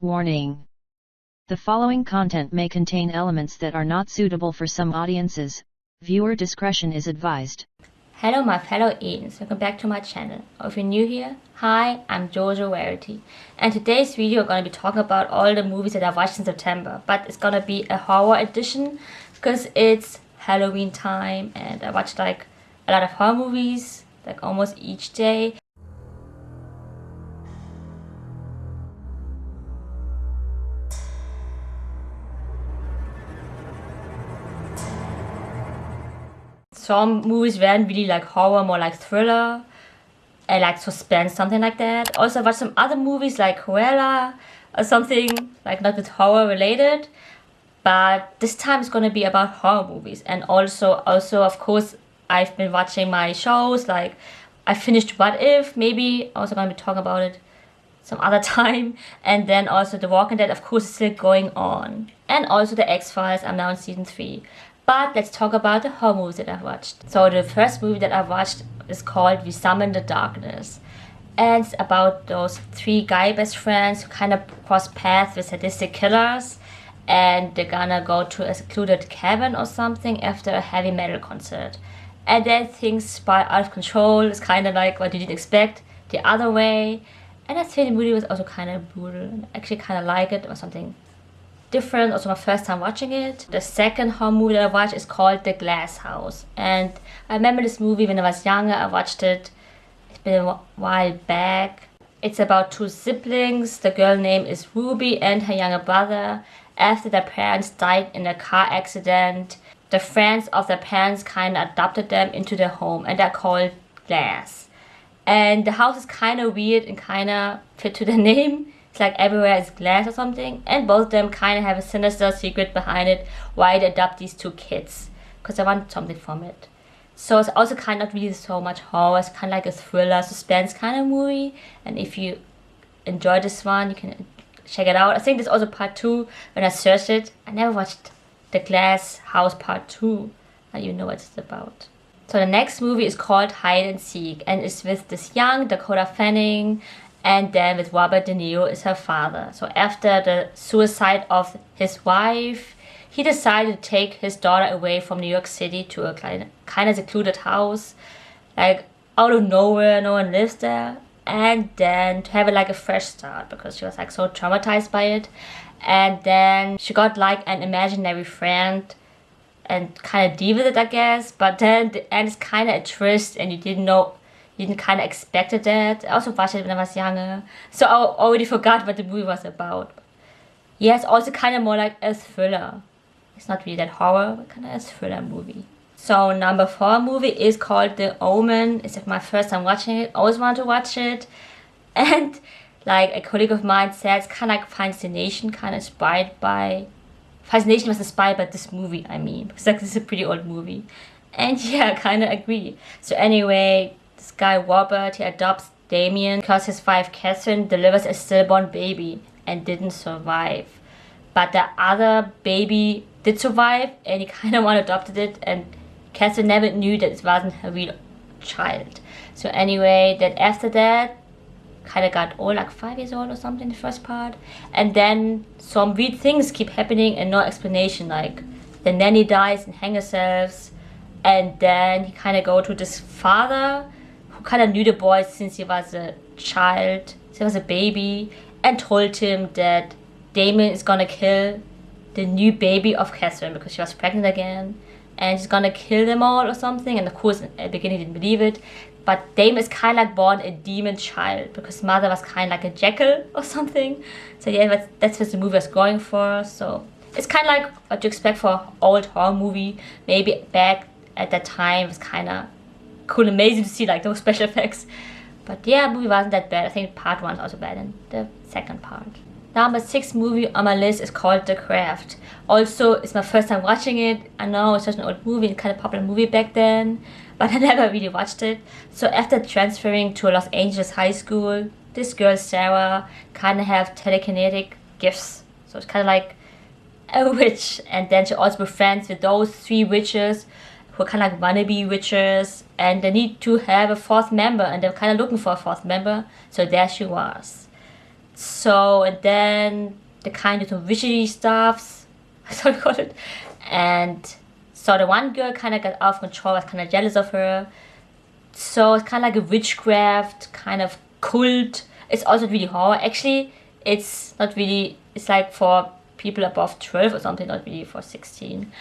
Warning. The following content may contain elements that are not suitable for some audiences. Viewer discretion is advised. Hello my fellow Edens, welcome back to my channel. Or if you're new here, hi, I'm Jojo Rarity. And today's video I'm going to be talking about all the movies that I watched in September. But it's going to be a horror edition because it's Halloween time and I watched like a lot of horror movies, like almost each day. Some movies weren't really like horror, more like thriller and like suspense, something like that. Also I watched some other movies like Cruella or something like not with horror related, but this time it's gonna be about horror movies. And also of course I've been watching my shows, like I finished What If, maybe also gonna be talking about it some other time. And then also The Walking Dead, of course, is still going on, and also The X-Files. I'm now in season 3. But let's talk about the horror movies that I've watched. So the first movie that I watched is called We Summon the Darkness. And it's about those 3 guy best friends who kind of cross paths with sadistic killers. And they're gonna go to a secluded cabin or something after a heavy metal concert. And then things spiral out of control. It's kind of like what you didn't expect, the other way. And I think the movie was also kind of brutal. I actually kind of like it, or something different. Also my first time watching it. The second horror movie that I watched is called The Glass House, and I remember this movie when I was younger. I watched it, it's been a while back. It's about 2 siblings. The girl name is Ruby and her younger brother. After their parents died in a car accident, the friends of their parents kind of adopted them into their home, and they're called Glass. And the house is kind of weird and kind of fit to the name. It's like everywhere is glass or something, and both of them kind of have a sinister secret behind it why they adopt these 2 kids, because they want something from it. So it's also kind of not really so much horror. It's kind of like a thriller, suspense kind of movie, and if you enjoy this one, you can check it out. I think there's also part 2. When I searched it, I never watched The Glass House part 2. I don't even know what it's about. So the next movie is called Hide and Seek, and it's with this young Dakota Fanning, and then with Robert De Niro as her father. So after the suicide of his wife, he decided to take his daughter away from New York City to a kind of secluded house, like out of nowhere, no one lives there, and then to have it like a fresh start, because she was like so traumatized by it. And then she got like an imaginary friend and kind of deal with it, I guess. But then the end is kind of a twist, and you didn't kind of expected that. I also watched it when I was younger, so I already forgot what the movie was about. Yeah, it's also kind of more like a thriller. It's not really that horror, but kind of a thriller movie. So number 4 movie is called The Omen. It's my first time watching it. Always wanted to watch it. And like a colleague of mine said, it's kind of like Fascination, kind of inspired by... Fascination was inspired by this movie, I mean. Because like, this is a pretty old movie. And yeah, I kind of agree. So anyway, this guy Robert, he adopts Damien because his wife Catherine delivers a stillborn baby and didn't survive. But the other baby did survive, and he kind of adopted it, and Catherine never knew that it wasn't her real child. So anyway, then after that, kind of got old, like 5 years old or something, the first part. And then some weird things keep happening and no explanation, like the nanny dies and hangs herself. And then he kind of go to this father who kind of knew the boy since he was a child, since he was a baby, and told him that Damien is gonna kill the new baby of Catherine because she was pregnant again, and he's gonna kill them all or something. And of course at the beginning he didn't believe it, but Damien is kind of like born a demon child because his mother was kind of like a jackal or something. So yeah, that's what the movie was going for. So it's kind of like what you expect for an old horror movie. Maybe back at that time it was kind of cool, amazing to see like those special effects. But yeah, the movie wasn't that bad. I think part 1 is also better than the second part. Number 6 movie on my list is called The Craft. Also, it's my first time watching it. I know it's such an old movie, and kind of popular movie back then, but I never really watched it. So after transferring to a Los Angeles high school, this girl Sarah kind of have telekinetic gifts. So it's kind of like a witch, and then she also befriends with those 3 witches who are kind of like wannabe witches, and they need to have a 4th member, and they're kind of looking for a 4th member. So there she was. So, and then they kind of do some witchy stuffs, that's what I call it. And so the one girl kind of got out of control, was kind of jealous of her. So it's kind of like a witchcraft kind of cult. It's also really horror. Actually, it's not really, it's like for people above 12 or something, not really for 16.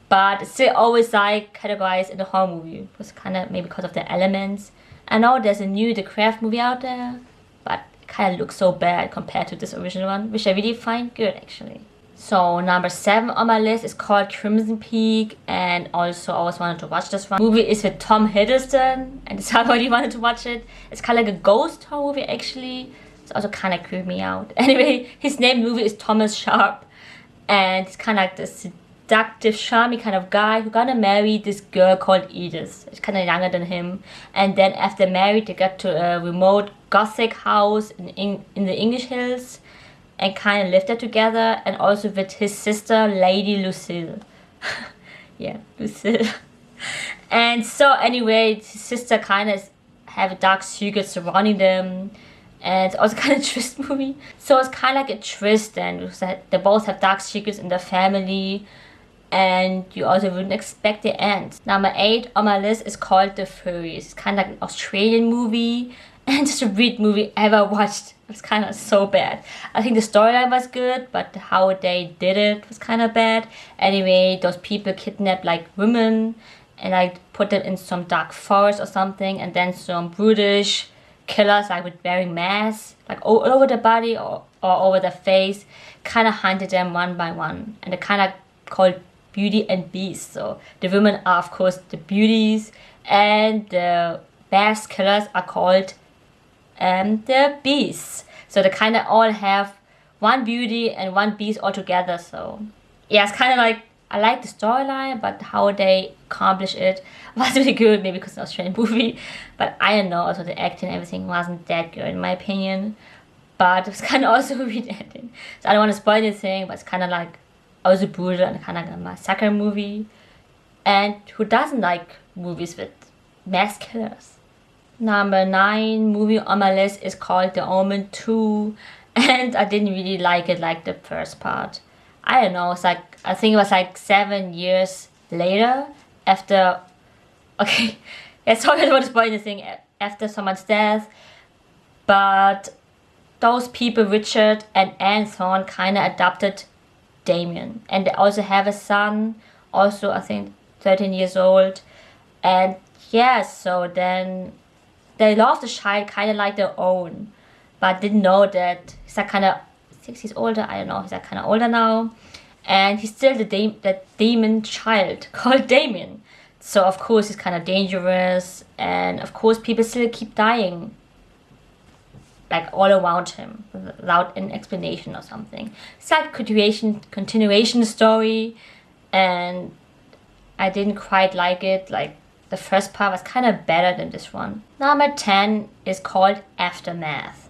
But it's still always like categorized in the horror movie. It was kind of maybe because of the elements. I know there's a new The Craft movie out there, but it kind of looks so bad compared to this original one, which I really find good actually. So number 7 on my list is called Crimson Peak, and also I always wanted to watch this one. The movie is with Tom Hiddleston, and that's how I really wanted to watch it. It's kind of like a ghost horror movie actually. It's also kind of creeped me out. Anyway, his name in the movie is Thomas Sharp, and he's kind of like this seductive, charming kind of guy who gonna marry this girl called Edith. She's kind of younger than him, and then after married, they got to a remote gothic house in the English hills, and kind of lived there together, and also with his sister, Lady Lucille. Yeah, Lucille. And so anyway, his sister kind of have a dark secret surrounding them, and it's also kind of a twist movie. So it's kind of like a twist, and they both have dark secrets in their family, and you also wouldn't expect the end. Number 8 on my list is called The Furries. It's kind of like an Australian movie, and just a weird movie I ever watched. It's kind of so bad. I think the storyline was good, but how they did it was kind of bad. Anyway, those people kidnapped like women and like put them in some dark forest or something, and then some brutish killers like with wearing masks like all over the body or over the face kind of hunted them one by one, and they kind of called Beauty and Beast. So the women are of course the beauties, and the masked killers are called the beasts. So they kind of all have one beauty and one beast all together. So yeah, it's kind of like, I like the storyline, but how they accomplish it was really good, maybe because it's an Australian movie, but I don't know, also the acting and everything wasn't that good in my opinion. But it was kind of also a weird ending, so I don't want to spoil anything, but it's kind of like also brutal and kind of like a massacre movie. And who doesn't like movies with mass killers? Number 9 movie on my list is called The Omen 2, and I didn't really like it like the first part. I don't know, it's like, I think it was like 7 years later after, okay, yeah, sorry, I don't want to spoil anything, after someone's death, but those people, Richard and Anne Thorne, kind of adopted Damien, and they also have a son, also I think 13 years old, and yeah, so then they lost the child kind of like their own, but didn't know that he's like kind of 6 years older. I don't know, he's like kind of older now, and he's still the demon child called Damien. So of course he's kind of dangerous, and of course people still keep dying like all around him without an explanation or something. It's like continuation story, and I didn't quite like it. Like the first part was kind of better than this one. Number 10 is called Aftermath,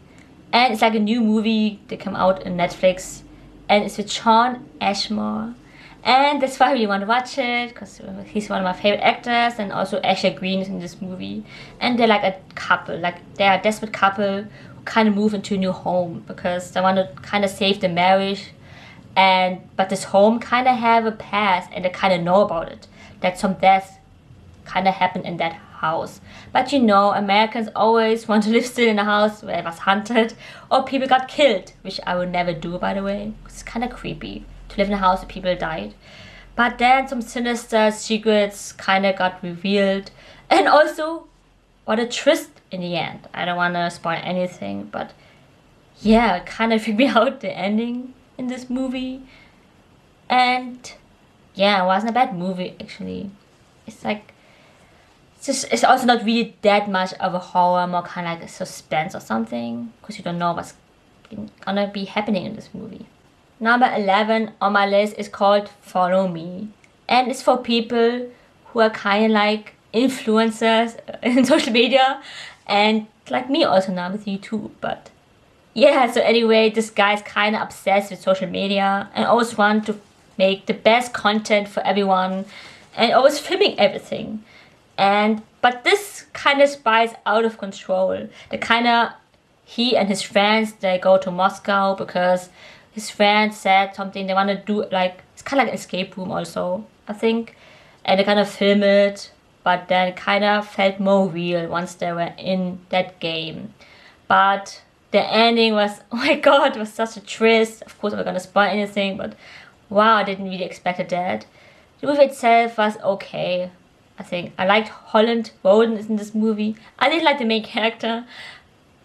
and it's like a new movie that came out on Netflix, and it's with Shawn Ashmore, and that's why I really want to watch it, because he's one of my favorite actors, and also Ashley Greene is in this movie, and they're like a couple, like they're a desperate couple who kind of move into a new home because they want to kind of save the marriage, but this home kind of have a past, and they kind of know about it, that some death kind of happened in that house. But you know, Americans always want to live still in a house where it was haunted or people got killed, which I would never do, by the way. It's kind of creepy to live in a house where people died. But then some sinister secrets kind of got revealed, and also what a twist in the end. I don't want to spoil anything, but yeah, it kind of freaked me out, the ending in this movie. And yeah, it wasn't a bad movie actually. It's like, it's also not really that much of a horror, more kind of like a suspense or something, because you don't know what's gonna be happening in this movie. Number 11 on my list is called Follow Me, and it's for people who are kind of like influencers in social media, and like me also now with YouTube. But yeah, so anyway, this guy's kind of obsessed with social media and always want to make the best content for everyone and always filming everything. But this kind of spirals out of control. They kind of he and his friends, they go to Moscow because his friend said something they want to do, like, it's kind of like an escape room also, I think. And they kind of film it, but then it kind of felt more real once they were in that game. But the ending was, oh my god, it was such a twist. Of course, I'm not gonna spoil anything, but wow, I didn't really expect that. The movie itself was okay. I think I liked Holland Roden is in this movie. I didn't like the main character,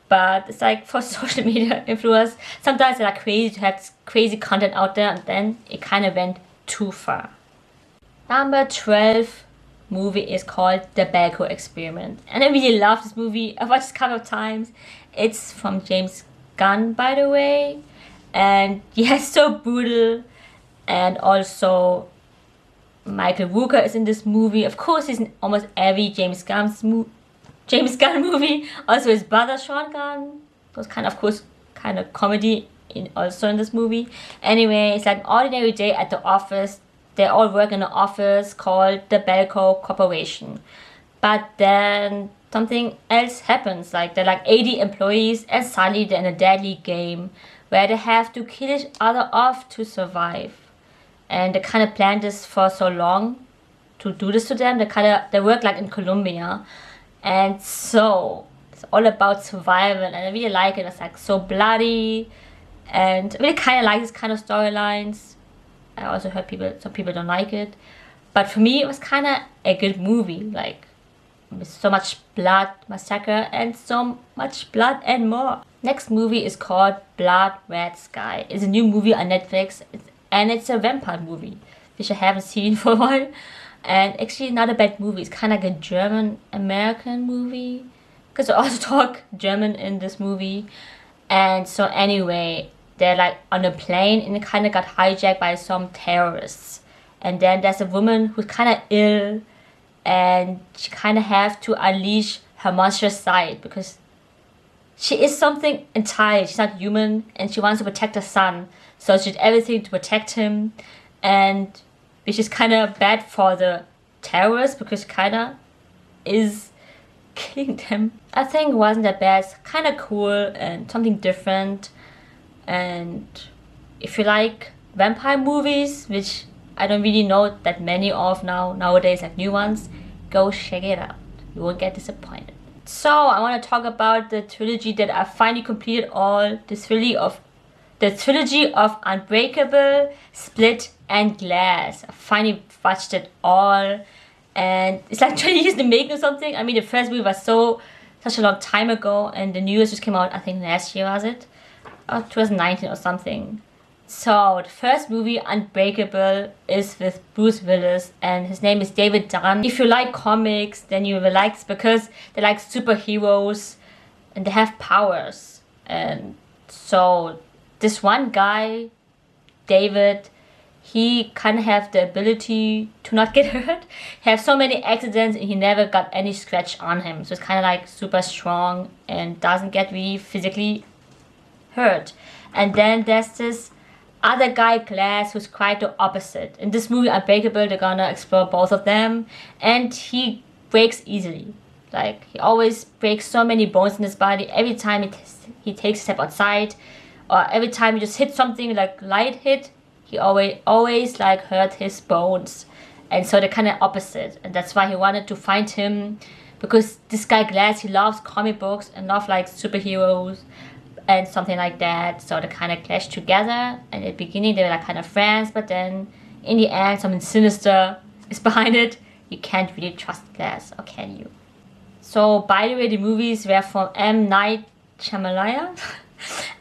but it's like for social media influencers, sometimes they're like crazy to have crazy content out there, and then it kind of went too far. Number 12 movie is called The Backhoe Experiment, and I really love this movie. I watched it a couple of times. It's from James Gunn, by the way, and yeah, it's so brutal. And also Michael Rooker is in this movie. Of course, he's in almost every James Gunn movie. Also his brother Sean Gunn was kind of comedy also in this movie. Anyway, it's like an ordinary day at the office. They all work in an office called the Backhoe Corporation. But then something else happens. Like they're like 80 employees, and suddenly they're in a deadly game where they have to kill each other off to survive. And they kind of planned this for so long to do this to them. They work like in Colombia, and so it's all about survival. And I really like it. It's like so bloody, and I really kind of like this kind of storylines. I also heard some people don't like it, but for me it was kind of a good movie. Like with so much blood, massacre, and so much blood and more. Next movie is called Blood Red Sky. It's a new movie on Netflix. And it's a vampire movie, which I haven't seen for a while. And actually not a bad movie. It's kind of like a German-American movie, because they also talk German in this movie. And so anyway, they're like on a plane, and it kind of got hijacked by some terrorists. And then there's a woman who's kind of ill, and she kind of have to unleash her monstrous side, because she is something entirely. She's not human, and she wants to protect her son. So she did everything to protect him, and which is kind of bad for the terrorists, because kind of is killing them. I think it wasn't that bad. It's kind of cool and something different. And if you like vampire movies, which I don't really know that many of nowadays, like new ones, go check it out. You won't get disappointed. So I want to talk about the trilogy that I finally completed all. The trilogy of Unbreakable, Split, and Glass. I finally watched it all, and it's like 20 years in the making or something. I mean, the first movie was such a long time ago, and the newest just came out, I think last year, was it? Or 2019 or something. So the first movie, Unbreakable, is with Bruce Willis, and his name is David Dunn. If you like comics, then you will like this, because they're like superheroes, and they have powers. And so this one guy, David, he kind of have the ability to not get hurt. He have so many accidents, and he never got any scratch on him. So it's kind of like super strong and doesn't get really physically hurt. And then there's this other guy, Glass, who's quite the opposite. In this movie, Unbreakable, they're gonna explore both of them, and he breaks easily. Like, he always breaks so many bones in his body every time he takes a step outside, or every time he just hits something like light hit, he always like hurt his bones. And so they're kind of opposite, and that's why he wanted to find him, because this guy Glass, he loves comic books and loves like superheroes and something like that. So they kind of clashed together, and at the beginning they were like kind of friends, but then in the end something sinister is behind it. You can't really trust Glass, or can you? So by the way, the movies were from M.night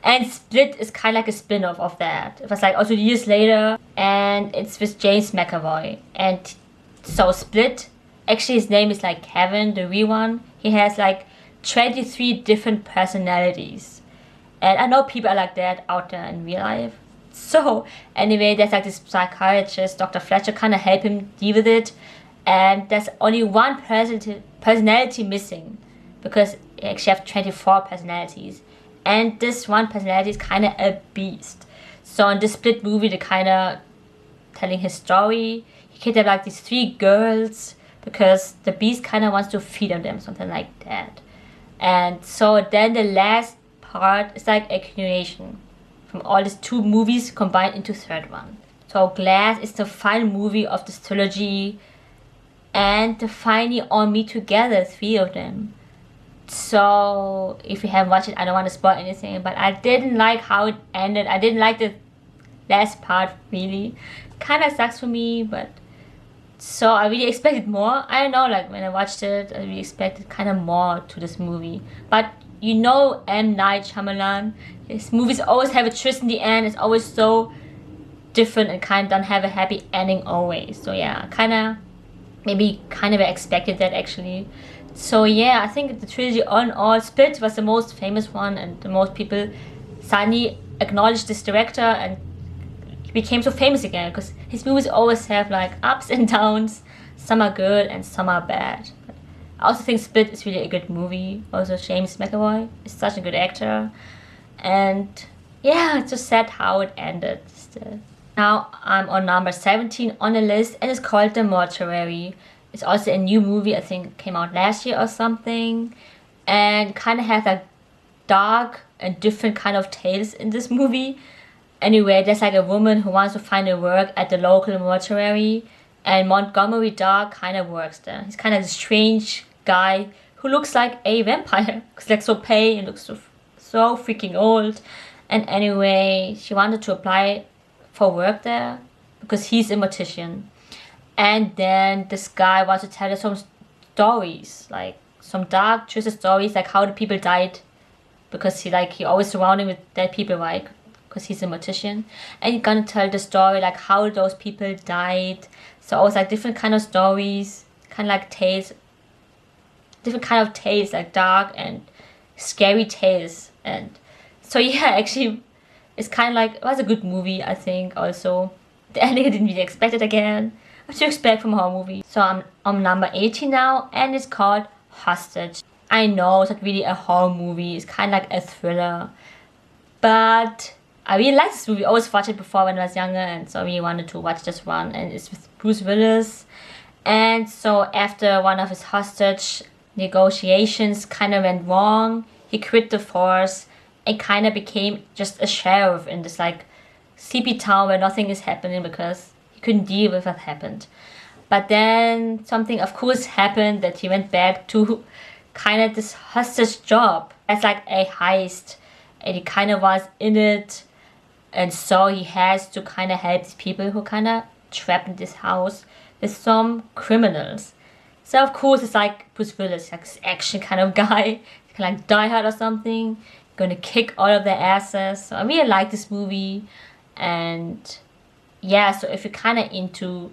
and Split is kind of like a spin-off of that. It was like also years later, and it's with James McAvoy. And so Split, actually his name is like Kevin, the real one. He has like 23 different personalities. And I know people are like that out there in real life. So anyway, there's like this psychiatrist, Dr. Fletcher, kind of help him deal with it. And there's only one personality missing, because he actually have 24 personalities. And this one personality is kind of a beast. So in this Split movie, they're kind of telling his story. He kidnapped like these 3 girls because the beast kind of wants to feed on them, something like that. And so then the last part is like a continuation from all these 2 movies combined into 3rd one. So Glass is the final movie of this trilogy, and they finally all meet together, 3 of them. So if you haven't watched it, I don't want to spoil anything, but I didn't like how it ended. I didn't like the last part, really. Kind of sucks for me, but so I really expected more. I don't know, like when I watched it, I really expected kind of more to this movie. But you know, M.night Shyamalan, his movies always have a twist in the end. It's always so different and kind of don't have a happy ending always. So yeah, maybe kind of expected that actually. So yeah, I think the trilogy on all, Split was the most famous one, and the most people suddenly acknowledged this director, and he became so famous again because his movies always have like ups and downs. Some are good and some are bad. But I also think Split is really a good movie. Also, James McAvoy is such a good actor, and yeah, it's just sad how it ended. Still. Now I'm on number 17 on the list, and it's called The Mortuary. It's also a new movie, I think came out last year or something, and kind of has like dark and different kind of tales in this movie. Anyway, there's like a woman who wants to find a work at the local mortuary, and Montgomery Dog kind of works there. He's kind of a strange guy who looks like a vampire. He's like so pale and looks so freaking old. And anyway, she wanted to apply for work there because he's a mortician. And then this guy wants to tell her some stories, like some dark, twisted stories, like how the people died, because he always surrounding with dead people, right? Because he's a mortician, and he's gonna tell the story like how those people died. So always like different kind of stories, kind of like tales, different kind of tales, like dark and scary tales. And so yeah, actually, it's kind of like, it was a good movie, I think. Also, the ending I didn't really expect it again. What do you expect from a horror movie? So I'm on number 18 now, and it's called Hostage. I know it's not really a horror movie, it's kind of like a thriller, but I really like this movie. I always watched it before when I was younger, and so I really wanted to watch this one. And it's with Bruce Willis. And so after one of his hostage negotiations kind of went wrong, he quit the force and kind of became just a sheriff in this like sleepy town where nothing is happening because he couldn't deal with what happened. But then something of course happened that he went back to kind of this hostage job as like a heist, and he kind of was in it, and so he has to kind of help these people who kind of trapped in this house with some criminals. So of course it's like Bruce Willis, like this action kind of guy, kind of like Die Hard or something, gonna kick all of their asses. So I really like this movie. And yeah, so if you're kind of into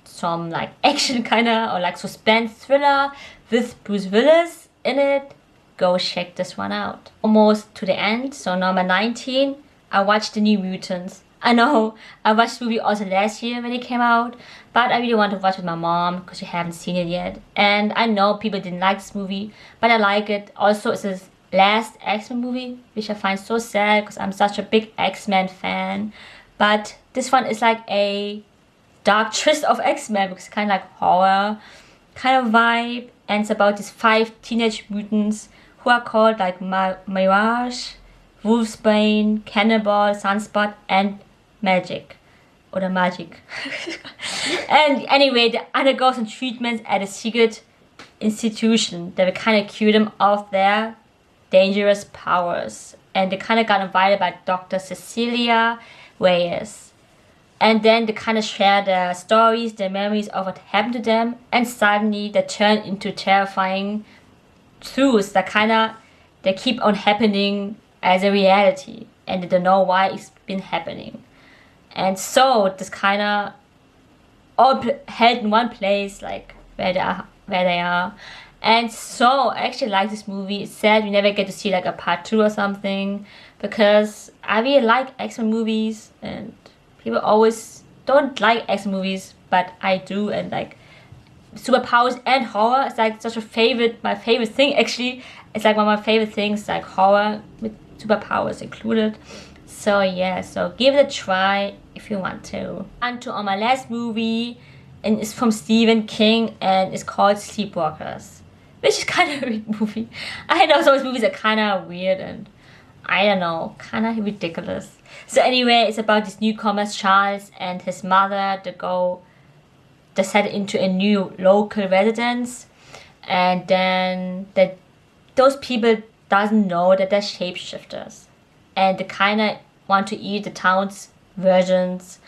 some like action kind of or like suspense thriller with Bruce Willis in it, go check this one out. Almost to the end, so number 19, I watched the New Mutants. I know, I watched the movie also last year when it came out, but I really want to watch it with my mom because she haven't seen it yet. And I know people didn't like this movie, but I like it. Also, it's his last X-Men movie, which I find so sad because I'm such a big X-Men fan. But this one is like a dark twist of X-Men because it's kind of like horror kind of vibe, and it's about these 5 teenage mutants who are called like Mirage, Wolfsbane, Cannibal, Sunspot, and Magic. Or the Magic. And anyway, they undergo some treatments at a secret institution that will kind of cure them of their dangerous powers. And they kind of got invited by Dr. Cecilia Reyes. And then they kind of share their stories, their memories of what happened to them, and suddenly they turn into terrifying truths that they keep on happening as a reality, and they don't know why it's been happening. And so this kind of all held in one place, like where they are. And so I actually like this movie. It's sad we never get to see like a part 2 or something, because I really like X-Men movies, and people always don't like X-Men movies, but I do. And like superpowers and horror is like such my favorite thing actually. It's like one of my favorite things, like horror with superpowers included. So yeah, so give it a try if you want to. And on my last movie, and it's from Stephen King, and it's called Sleepwalkers. which is kind of a weird movie. I know some of these movies are kind of weird and I don't know, kind of ridiculous. So anyway, it's about this newcomer Charles and his mother to set into a new local residence, and then those people doesn't know that they're shapeshifters, and they kind of want to eat the town's versions.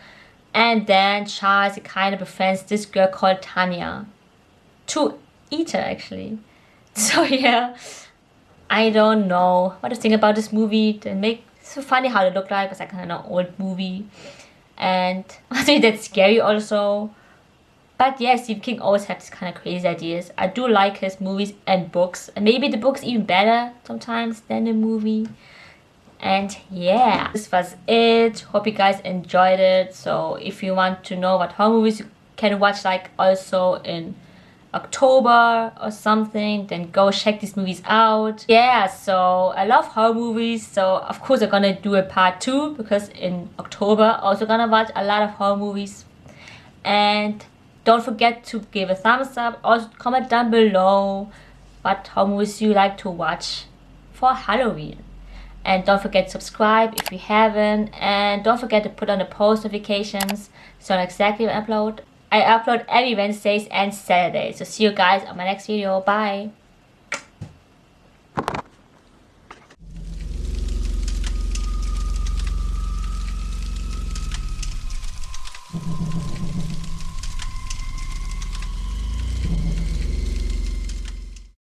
And then Charles kind of befriends this girl called Tanya to eat her actually. So yeah, I don't know what to think about this movie. They make so funny how they look like. It's like kind of an old movie, and I think that's scary also. But yeah, Stephen King always had these kind of crazy ideas. I do like his movies and books, and maybe the book's even better sometimes than the movie. And yeah, this was it. Hope you guys enjoyed it. So if you want to know what horror movies you can watch like also in October or something, then go check these movies out. Yeah, so I love horror movies, so of course I'm gonna do a part 2 because in October also gonna watch a lot of horror movies. And don't forget to give a thumbs up. Also comment down below what horror movies you like to watch for Halloween. And don't forget to subscribe if you haven't. And don't forget to put on the post notifications so I know exactly when I upload. I upload every Wednesdays and Saturdays. So see you guys on my next video. Bye.